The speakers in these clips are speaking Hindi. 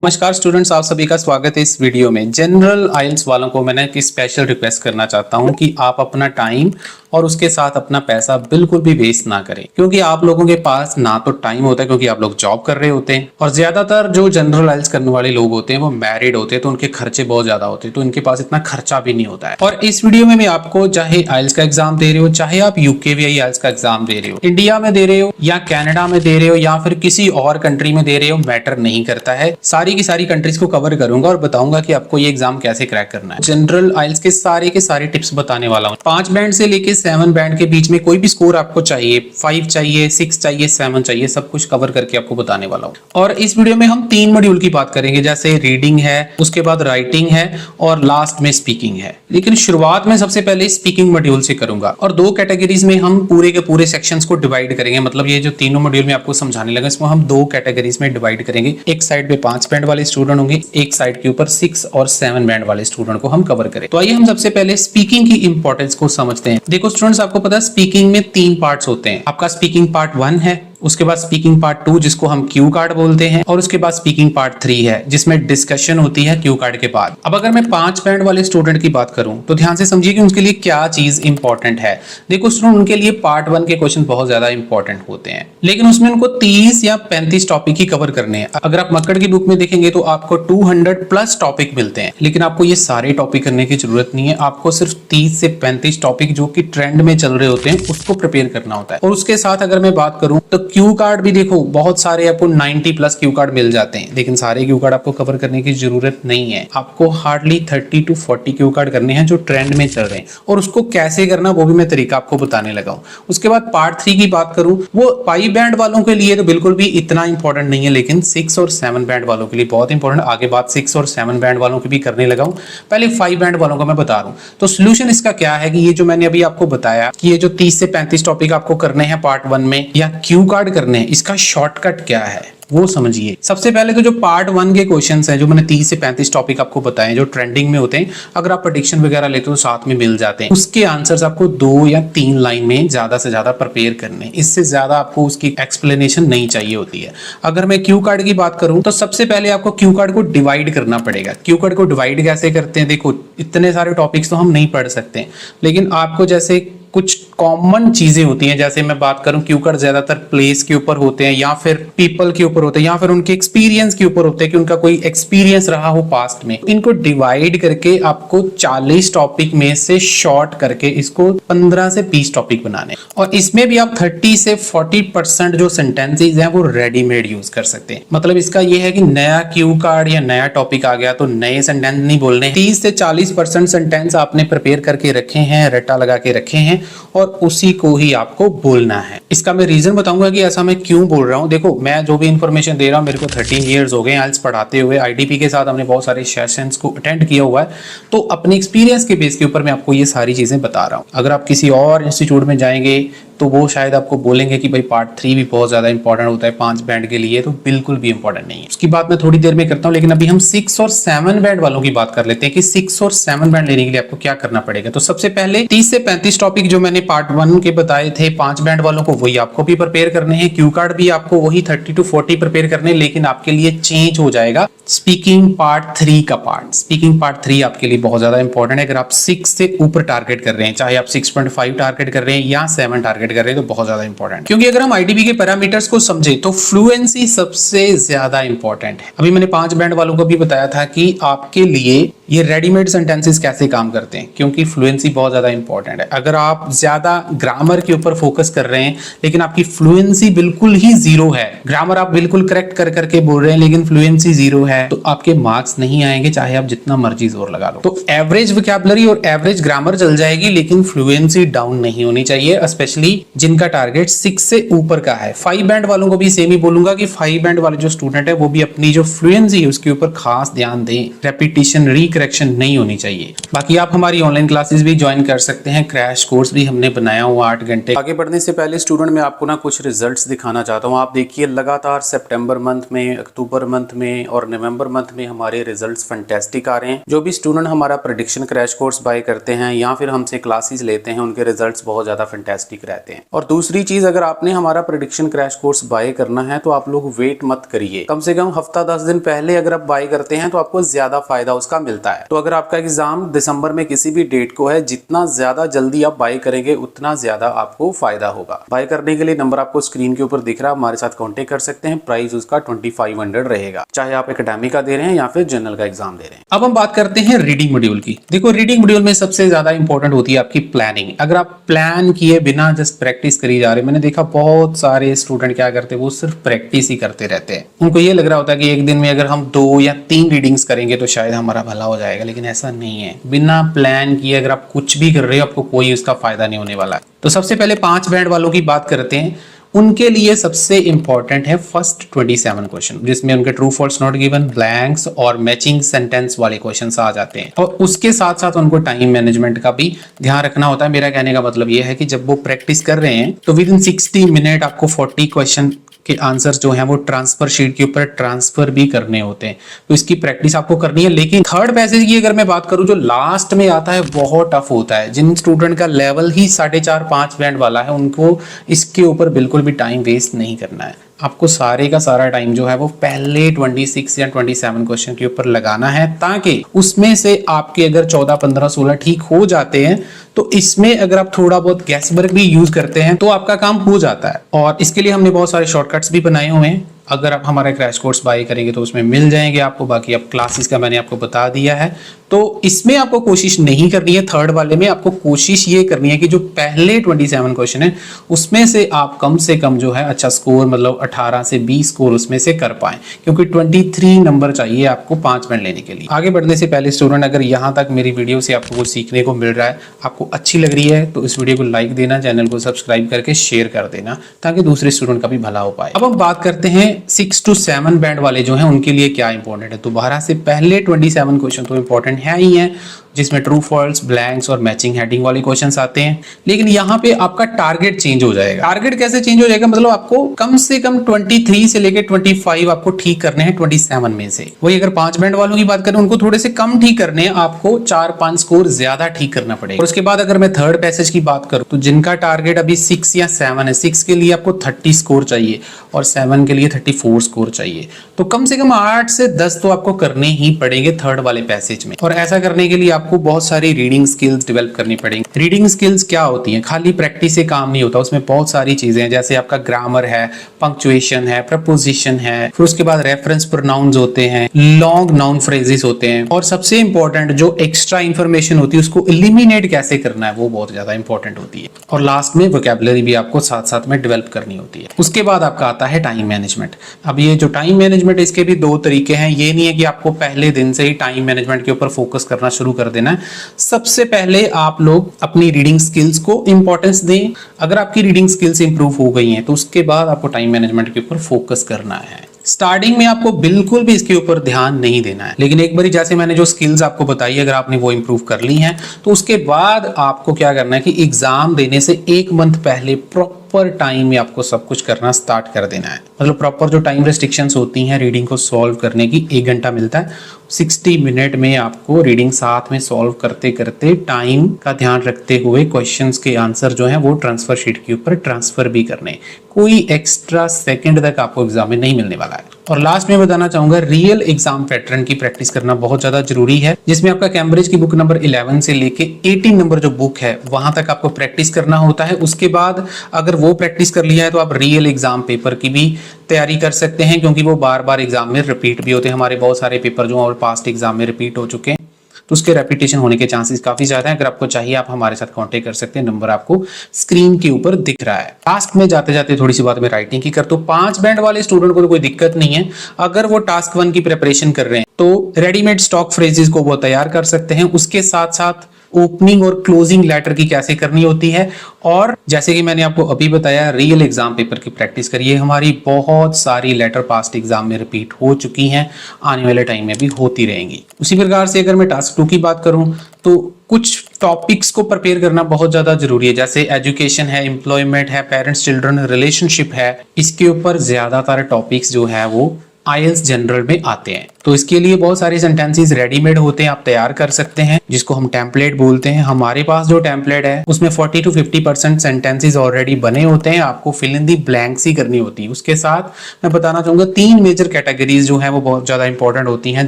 नमस्कार स्टूडेंट्स, आप सभी का स्वागत है इस वीडियो में। जनरल आइल्स वालों को मैंने एक स्पेशल रिक्वेस्ट करना चाहता हूं कि आप अपना टाइम और उसके साथ अपना पैसा बिल्कुल भी वेस्ट ना करें, क्योंकि आप लोगों के पास ना तो टाइम होता है क्योंकि आप लोग जॉब कर रहे होते हैं, और ज्यादातर जो जनरल आइल्स करने वाले लोग होते हैं वो मैरिड होते हैं, तो उनके खर्चे बहुत ज्यादा होते हैं, तो इनके पास इतना खर्चा भी नहीं होता है। और इस वीडियो में मैं आपको, चाहे आइल्स का एग्जाम दे रहे हो, चाहे आप यूकेवीआई आइल्स का एग्जाम दे रहे हो, इंडिया में दे रहे हो या कनाडा में दे रहे हो या फिर किसी और कंट्री में दे रहे हो, मैटर नहीं करता है। सारी की सारी कंट्रीज को कवर करूंगा और बताऊंगा कि आपको ये एग्जाम कैसे क्रैक करना है। जनरल आइल्स के सारे टिप्स बताने वाला हूं। 5 बैंड से लेके 7 बैंड के बीच में कोई भी स्कोर आपको चाहिए, 5 चाहिए, 6 चाहिए, 7 चाहिए, सब कुछ कवर करके आपको बताने वाला हूं। और इस वीडियो में हम 3 मॉड्यूल की बात करेंगे, जैसे रीडिंग है, उसके बाद राइटिंग है और लास्ट में स्पीकिंग है। लेकिन शुरुआत में सबसे पहले स्पीकिंग मॉड्यूल से करूंगा, और 2 कैटेगरीज में हम पूरे के पूरे सेक्शंस को डिवाइड करेंगे। मतलब ये जो तीनों मॉड्यूल में आपको समझाने लगा, इसको हम 2 कैटेगरीज में डिवाइड करेंगे। एक साइड पे 5 बैंड वाले स्टूडेंट होंगे, एक साइड के ऊपर 6 और 7 बैंड वाले स्टूडेंट को हम कवर करें। तो आइए हम सबसे पहले स्पीकिंग की इंपॉर्टेंस को समझते हैं। देखो स्टूडेंट्स, आपको पता है स्पीकिंग में 3 पार्ट्स होते हैं। आपका स्पीकिंग पार्ट 1 है, उसके बाद स्पीकिंग पार्ट 2 जिसको हम क्यू कार्ड बोलते हैं, और उसके बाद स्पीकिंग पार्ट 3 है जिसमें डिस्कशन होती है क्यू कार्ड के बाद। अब अगर मैं 5 बैंड वाले स्टूडेंट की बात करूं तो ध्यान से समझिए कि उनके लिए क्या चीज इंपॉर्टेंट है। देखो स्टूडेंट, उनके लिए पार्ट 1 के क्वेश्चन बहुत ज्यादा इंपॉर्टेंट होते हैं, लेकिन उसमें उनको 30 या 35 टॉपिक ही कवर करने हैं। अगर आप मक्कड़ की बुक में देखेंगे तो आपको 200 प्लस टॉपिक मिलते हैं, लेकिन आपको ये सारे टॉपिक करने की जरूरत नहीं है। आपको सिर्फ 30 से 35 टॉपिक जो कि ट्रेंड में चल रहे होते हैं उसको प्रिपेयर करना होता है। और उसके साथ अगर मैं बात करूं तो क्यू कार्ड भी देखो, बहुत सारे आपको 90 प्लस क्यू कार्ड मिल जाते हैं, लेकिन सारे क्यू कार्ड आपको कवर करने की जरूरत नहीं है। आपको हार्डली 30 to 40 क्यू कार्ड करने हैं जो ट्रेंड में चल रहे हैं, और उसको कैसे करना वो भी मैं तरीका आपको बताने लगा हूं। उसके बाद पार्ट 3 की बात करूं, वो 5 बैंड वालों के लिए तो बिल्कुल भी इतना इंपॉर्टेंट नहीं है, लेकिन 6 और 7 बैंड वालों के लिए बहुत इंपॉर्टेंट। आगे बात 6 और 7 बैंड वालों की भी करने लगा हूं, पहले 5 बैंड वालों का मैं बता रहा हूं। तो सोल्यूशन इसका क्या है कि ये जो मैंने अभी आपको बताया कि ये जो 30 से 35 टॉपिक आपको करने हैं पार्ट 1 में या क्यू कार्ड करने हैं, इसका शॉर्टकट क्या है वो समझिए। सबसे पहले तो जो पार्ट 1 के क्वेश्चंस हैं, जो मैंने 30 से 35 टॉपिक आपको बताए जो ट्रेंडिंग में होते हैं, अगर आप प्रेडिक्शन वगैरह लेते हो तो साथ में मिल जाते हैं। उसके आंसर्स आपको 2 या 3 लाइन में ज्यादा से ज्यादा प्रिपेयर करने, इससे ज्यादा आपको उसकी एक्सप्लेनेशन नहीं चाहिए होती है। अगर मैं क्यू कार्ड की बात करूं तो सबसे पहले आपको क्यू कार्ड को डिवाइड करना पड़ेगा। क्यू कार्ड को डिवाइड कैसे करते हैं, देखो इतने सारे टॉपिक्स तो हम नहीं पढ़ सकते, लेकिन आपको जैसे कुछ कॉमन चीजें होती हैं, जैसे मैं बात करूं क्यू कार्ड ज्यादातर प्लेस के ऊपर होते हैं या फिर पीपल के ऊपर होते हैं या फिर उनके एक्सपीरियंस के ऊपर होते हैं कि उनका कोई एक्सपीरियंस रहा हो पास्ट में। इनको डिवाइड करके आपको 40 टॉपिक में से शॉर्ट करके इसको 15 से 20 टॉपिक बनाने, और इसमें भी आप 30 से 40% जो सेंटेंसेस हैं वो रेडीमेड यूज कर सकते हैं। मतलब इसका ये है कि नया क्यू कार्ड या नया टॉपिक आ गया तो नए सेंटेंस नहीं बोलने, 30 से 40% सेंटेंस आपने प्रिपेयर करके रखे हैं, रट्टा लगा के रखे हैं, और उसी को ही आपको बोलना है। इसका मैं रीजन बताऊंगा कि ऐसा मैं क्यों बोल रहा हूं। देखो, मैं जो भी इंफॉर्मेशन दे रहा हूं, मेरे को 13 इयर्स हो गए आइल्स पढ़ाते हुए। आईडीपी के साथ हमने बहुत सारे सेशंस को अटेंड किया हुआ है, तो अपने एक्सपीरियंस के बेस के ऊपर मैं आपको ये सारी चीजें बता रहा हूं। अगर आप किसी और इंस्टीट्यूट में जाएंगे तो वो शायद आपको बोलेंगे कि भाई पार्ट 3 भी बहुत ज्यादा इंपॉर्टेंट होता है 5 बैंड के लिए, तो बिल्कुल भी इंपॉर्टेंट नहीं है। उसकी बात मैं थोड़ी देर में करता हूं, लेकिन अभी हम 6 और 7 बैंड वालों की बात कर लेते हैं कि 6 और 7 बैंड लेने के लिए आपको क्या करना पड़ेगा। तो सबसे पहले 30 से 35 टॉपिक जो मैंने पार्ट 1 के बताए थे 5 बैंड वालों को, वही आपको भी प्रिपेयर करने हैं। क्यू कार्ड भी आपको वही 30 to 40 प्रिपेयर करने, लेकिन आपके लिए चेंज हो जाएगा स्पीकिंग पार्ट 3 का पार्ट। स्पीकिंग पार्ट 3 आपके लिए बहुत ज्यादा इंपॉर्टेंट है। अगर आप 6 से ऊपर टारगेट कर रहे हैं, चाहे आप 6.5 टारगेट कर रहे हैं या 7 टारगेट कर रहे हैं, तो बहुत ज्यादा इंपॉर्टेंट, क्योंकि अगर हम आईडीपी के पैरामीटर्स को समझे तो फ्लुएंसी सबसे ज्यादा इंपॉर्टेंट है। अभी मैंने 5 बैंड वालों को भी बताया था कि आपके लिए ये रेडीमेड सेंटेंसेस कैसे काम करते हैं, क्योंकि फ्लुएंसी बहुत ज्यादा इंपॉर्टेंट है। अगर आप ज्यादा ग्रामर के ऊपर फोकस कर रहे हैं लेकिन आपकी फ्लुएंसी बिल्कुल ही जीरो है, ग्रामर आप बिल्कुल करेक्ट कर करके बोल रहे हैं लेकिन फ्लुएंसी जीरो है, तो आपके मार्क्स नहीं आएंगे चाहे आप जितना मर्जी जोर लगा लो। तो एवरेज वोकैबुलरी और एवरेज ग्रामर चल जाएगी, लेकिन फ्लुएंसी डाउन नहीं होनी चाहिए, स्पेशली जिनका टारगेट 6 से ऊपर का है। 5 बैंड वालों को भी सेम ही बोलूंगा कि 5 बैंड वाले जो स्टूडेंट है वो भी अपनी जो फ्लुएंसी है उसके ऊपर खास ध्यान दें, रेपिटेशन, रीकरेक्शन करेक्शन नहीं होनी चाहिए। बाकी आप हमारी ऑनलाइन क्लासेस भी ज्वाइन कर सकते हैं, क्रैश कोर्स भी हमने बनाया हुआ 8 घंटे। आगे बढ़ने से पहले स्टूडेंट मैं आपको ना कुछ रिजल्ट्स दिखाना चाहता हूँ। आप देखिए लगातार सितंबर मंथ में, अक्टूबर मंथ में और नवंबर मंथ में हमारे रिजल्ट्स फैंटास्टिक आ रहे हैं। जो भी स्टूडेंट हमारा प्रेडिक्शन क्रैश कोर्स बाय करते हैं या फिर हमसे क्लासेस लेते हैं, उनके रिजल्ट्स बहुत ज़्यादा फैंटास्टिक रहते हैं। और दूसरी चीज़, अगर आपने हमारा प्रेडिक्शन क्रैश कोर्स बाय करना है तो आप लोग वेट मत करिए। कम से कम हफ्ता 10 दिन पहले अगर आप बाय करते हैं तो आपको ज़्यादा फायदा उसका मिलता है। तो अगर आपका एग्जाम दिसंबर में किसी भी डेट को है, जितना ज़्यादा जल्दी आप बाय करेंगे उतना ज़्यादा आपको फायदा होगा। बाय करने के लिए नंबर आपको स्क्रीन के ऊपर दिख रहा है, हमारे साथ कॉन्टेक्ट कर सकते हैं। प्राइस उसका 2500 रहेगा, चाहे आप एकेडमिक का दे रहे हैं या फिर जनरल का एग्जाम दे रहे हैं। अब हम बात करते हैं रीडिंग मॉड्यूल की। देखो, रीडिंग मॉड्यूल में सबसे ज्यादा इंपॉर्टेंट होती है आपकी प्लानिंग। अगर आप प्लान किए बिना जस्ट प्रैक्टिस करी जा रहे, मैंने देखा बहुत सारे स्टूडेंट क्या करते हैं, वो सिर्फ प्रैक्टिस ही करते रहते हैं। उनको ये लग रहा होता है कि एक दिन में अगर हम 2 या 3 रीडिंग्स करेंगे तो शायद हमारा भला हो जाएगा, लेकिन ऐसा नहीं है। बिना प्लान किए अगर आप कुछ भी कर रहे हो, आपको कोई उसका फायदा नहीं होने वाला है। तो सबसे पहले 5 बैंड वालों की बात करते हैं। उनके लिए सबसे इंपॉर्टेंट है फर्स्ट 27 क्वेश्चन, जिसमें उनके true false not given, blanks और मैचिंग सेंटेंस वाले क्वेश्चंस आ जाते हैं। और उसके साथ साथ उनको टाइम मैनेजमेंट का भी ध्यान रखना होता है। मेरा कहने का मतलब यह है कि जब वो प्रैक्टिस कर रहे हैं तो विद इन 60 मिनट आपको 40 क्वेश्चन के आंसर जो है वो ट्रांसफर शीट के ऊपर ट्रांसफर भी करने होते हैं। तो इसकी प्रैक्टिस आपको करनी है। लेकिन थर्ड पैसेज की अगर मैं बात करूं, जो लास्ट में आता है बहुत टफ होता है। जिन स्टूडेंट का लेवल ही 4.5-5 बैंड वाला है, उनको इसके ऊपर बिल्कुल भी टाइम वेस्ट नहीं करना है। आपको सारे का सारा टाइम जो है वो पहले 26 या 27 क्वेश्चन के ऊपर लगाना है, ताकि उसमें से आपके अगर 14, 15, 16 ठीक हो जाते हैं तो इसमें अगर आप थोड़ा बहुत गैस वर्क भी यूज करते हैं तो आपका काम हो जाता है। और इसके लिए हमने बहुत सारे शॉर्टकट्स भी बनाए हुए हैं। अगर आप हमारा क्रैश कोर्स बाय करेंगे तो उसमें मिल जाएंगे आपको। बाकी आप क्लासेस का मैंने आपको बता दिया है। तो इसमें आपको कोशिश नहीं करनी है, थर्ड वाले में आपको कोशिश ये करनी है कि जो पहले 27 क्वेश्चन है उसमें से आप कम से कम जो है अच्छा स्कोर, मतलब 18 से 20 स्कोर उसमें से कर पाए, क्योंकि 23 नंबर चाहिए आपको 5 बैंड लेने के लिए। आगे बढ़ने से पहले स्टूडेंट, अगर यहाँ तक मेरी वीडियो से आपको कुछ सीखने को मिल रहा है, आपको अच्छी लग रही है, तो इस वीडियो को लाइक देना, चैनल को सब्सक्राइब करके शेयर कर देना, ताकि दूसरे स्टूडेंट का भी भला हो पाए। अब हम बात करते हैं 6 to 7 बैंड वाले जो हैं उनके लिए क्या इंपॉर्टेंट है। दोबारा से पहले 27 क्वेश्चन तो इंपॉर्टेंट है ही है, जिसमें ट्रू फॉल्स, ब्लैंक्स और मैचिंग हेडिंग वाले क्वेश्चंस आते हैं। लेकिन यहाँ पे आपका टारगेट चेंज हो जाएगा। टारगेट कैसे चेंज हो जाएगा, मतलब आपको कम से कम 23 से लेकर 25 आपको ठीक करने हैं 27 में से। वही अगर 5 बैंड वालों की बात करें, उनको थोड़े से कम ठीक करने हैं, आपको 4-5 स्कोर ज्यादा ठीक करना पड़ेगा। और उसके बाद अगर मैं थर्ड पैसेज की बात करूं, तो जिनका टारगेट अभी 6 या 7 है, 6 के लिए आपको 30 स्कोर चाहिए और 7 के लिए 34 स्कोर चाहिए। तो कम से कम 8 से 10 तो आपको करने ही पड़ेंगे थर्ड वाले पैसेज में। और ऐसा करने के लिए आपको बहुत सारी रीडिंग स्किल्स डेवलप करनी पड़ेंगी। रीडिंग स्किल्स क्या होती हैं, खाली प्रैक्टिस से काम नहीं होता, उसमें बहुत सारी चीजें हैं। जैसे आपका ग्रामर है, पंक्चुएशन है, प्रपोजिशन है, फिर उसके बाद रेफरेंस प्रोनाउंस होते हैं, लॉन्ग नाउन फ्रेजेस होते हैं, और सबसे इंपॉर्टेंट जो एक्स्ट्रा इंफॉर्मेशन होती है उसको एलिमिनेट कैसे करना है, वो बहुत ज्यादा इंपॉर्टेंट होती है। और लास्ट में वोकैबुलरी भी आपको साथ साथ में डेवलप करनी होती है। उसके बाद आपका आता है टाइम मैनेजमेंट। अब ये जो टाइम मैनेजमेंट, इसके भी 2 तरीके हैं। ये नहीं है कि आपको पहले दिन से ही टाइम मैनेजमेंट के ऊपर फोकस करना शुरू कर देना है। सबसे पहले आप लोग अपनी रीडिंग स्किल्स को इंपॉर्टेंस दें। अगर आपकी रीडिंग स्किल्स इंप्रूव हो गई हैं तो उसके बाद आपको टाइम मैनेजमेंट के ऊपर फोकस करना है। स्टार्टिंग में आपको बिल्कुल भी इसके ऊपर ध्यान नहीं देना है, लेकिन एक बार जैसे मैंने जो स्किल्स आपको बताई, अगर आपने वो इंप्रूव कर ली हैं तो उसके बाद आपको क्या करना है कि एग्जाम देने से 1 मंथ पहले प्रॉपर टाइम में आपको सब कुछ करना स्टार्ट कर देना है। मतलब प्रॉपर जो टाइम रेस्ट्रिक्शंस होती हैं रीडिंग को सॉल्व करने की, 1 घंटा मिलता है, 60 मिनट में आपको रीडिंग साथ में सॉल्व करते करते टाइम का ध्यान रखते हुए क्वेश्चंस के आंसर जो है वो ट्रांसफर शीट के ऊपर ट्रांसफर भी करने। कोई एक्स्ट्रा सेकंड तक आपको एग्जाम में नहीं मिलने वाला है। और लास्ट में बताना चाहूंगा, रियल एग्जाम पैटर्न की प्रैक्टिस करना बहुत ज्यादा जरूरी है, जिसमें आपका कैम्ब्रिज की बुक नंबर 11 से लेके 18 नंबर जो बुक है वहां तक आपको प्रैक्टिस करना होता है। उसके बाद अगर वो प्रैक्टिस कर लिया है तो आप रियल एग्जाम पेपर की भी तैयारी कर सकते हैं, क्योंकि वो बार बार एग्जाम में रिपीट भी होते हैं। हमारे बहुत सारे पेपर जो और पास्ट एग्जाम में रिपीट हो चुके हैं, तो उसके रेपिटेशन होने के चांसेस काफी ज्यादा हैं। अगर आपको चाहिए आप हमारे साथ कांटेक्ट कर सकते हैं, नंबर आपको स्क्रीन के ऊपर दिख रहा है। टास्क में जाते जाते थोड़ी सी बात मैं राइटिंग की कर, तो 5 बैंड वाले स्टूडेंट को तो कोई दिक्कत नहीं है। अगर वो टास्क 1 की प्रिपरेशन कर रहे हैं तो रेडीमेड स्टॉक फ्रेजेस को वो तैयार कर सकते हैं। उसके साथ साथ ओपनिंग और क्लोजिंग लेटर की कैसे करनी होती है। और जैसे कि मैंने आपको अभी बताया, रियल एग्जाम पेपर की प्रैक्टिस करिए। हमारी बहुत सारी लेटर पास्ट एग्जाम में रिपीट हो चुकी हैं, आने वाले टाइम में भी होती रहेंगी। उसी प्रकार से अगर मैं टास्क 2 की बात करूं तो कुछ टॉपिक्स को प्रिपेयर करना बहुत ज्यादा जरूरी है, जैसे एजुकेशन है, एम्प्लॉयमेंट है, पेरेंट्स चिल्ड्रन रिलेशनशिप है। इसके ऊपर ज्यादातर टॉपिक्स जो है वो आईएलटीएस जनरल में आते हैं। तो इसके लिए बहुत सारे सेंटेंसेस रेडीमेड होते हैं, आप तैयार कर सकते हैं, जिसको हम टेम्पलेट बोलते हैं। हमारे पास जो टेम्पलेट है उसमें 40 to 50% सेंटेंसेस ऑलरेडी बने होते हैं, आपको फिल इन दी ब्लैंक्स ही करनी होती है। उसके साथ मैं बताना चाहूंगा 3 मेजर कैटेगरीज जो है वो बहुत ज्यादा इंपॉर्टेंट होती हैं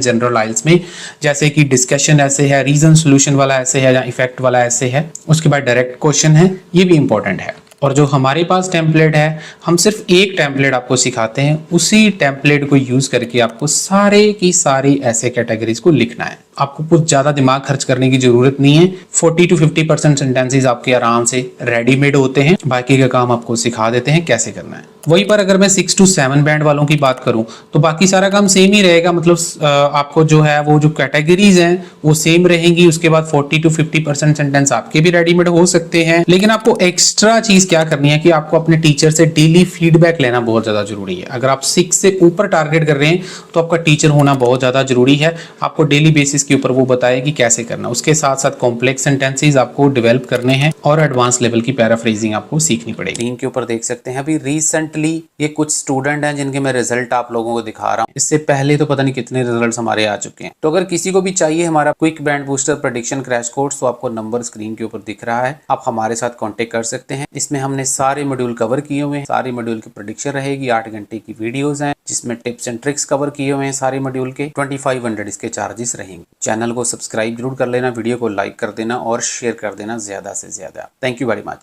जनरल आईएलटीएस में, जैसे कि डिस्कशन ऐसे है, रीजन सोल्यूशन वाला ऐसे है, या इफेक्ट वाला ऐसे है। उसके बाद डायरेक्ट क्वेश्चन है, ये भी इंपॉर्टेंट है। और जो हमारे पास टेम्पलेट है, हम सिर्फ एक टेम्पलेट आपको सिखाते हैं, उसी टेम्पलेट को यूज करके आपको सारे की सारी ऐसे कैटेगरीज को लिखना है। आपको कुछ ज्यादा दिमाग खर्च करने की जरूरत नहीं है। 40 to 50% सेंटेंसेस आपके आराम से रेडीमेड होते हैं, बाकी का काम आपको सिखा देते हैं कैसे करना है। वहीं पर अगर मैं 6 to 7 बैंड वालों की बात करूं तो बाकी सारा काम सेम ही रहेगा, मतलब आपको जो है वो जो कैटेगरीज हैं वो सेम रहेंगी। उसके बाद 40 to 50% सेंटेंस आपके भी रेडीमेड हो सकते हैं, लेकिन आपको एक्स्ट्रा चीज क्या करनी है कि आपको अपने टीचर से डेली फीडबैक लेना बहुत ज्यादा जरूरी है। अगर आप 6 से ऊपर टारगेट कर रहे हैं तो आपका टीचर होना बहुत ज्यादा जरूरी है, आपको डेली बेसिस के ऊपर वो बताए कि कैसे करना। उसके साथ साथ कॉम्प्लेक्स सेंटेंसेस आपको डेवलप करने हैं और एडवांस लेवल की पैराफ्रेजिंग आपको सीखनी पड़ेगी। स्क्रीन के ऊपर देख सकते हैं अभी रिसेंटली ये कुछ स्टूडेंट हैं जिनके मैं रिजल्ट आप लोगों को दिखा रहा हूँ। इससे पहले तो पता नहीं कितने रिजल्ट्स हमारे आ चुके हैं। तो अगर किसी को भी चाहिए हमारा quick band booster prediction crash course, तो आपको नंबर स्क्रीन के ऊपर दिख रहा है, आप हमारे साथ कॉन्टेक्ट कर सकते हैं। इसमें हमने सारे मॉड्यूल कवर किए हुए हैं, सारे मॉड्यूल की प्रेडिक्शन रहेगी, 8 घंटे की वीडियोस हैं जिसमें टिप्स एंड ट्रिक्स कवर किए हुए हैं सारे मॉड्यूल के। 2500 इसके चार्जेस रहेंगे। चैनल को सब्सक्राइब जरूर कर लेना, वीडियो को लाइक कर देना और शेयर कर देना ज्यादा से ज्यादा। Thank you very much.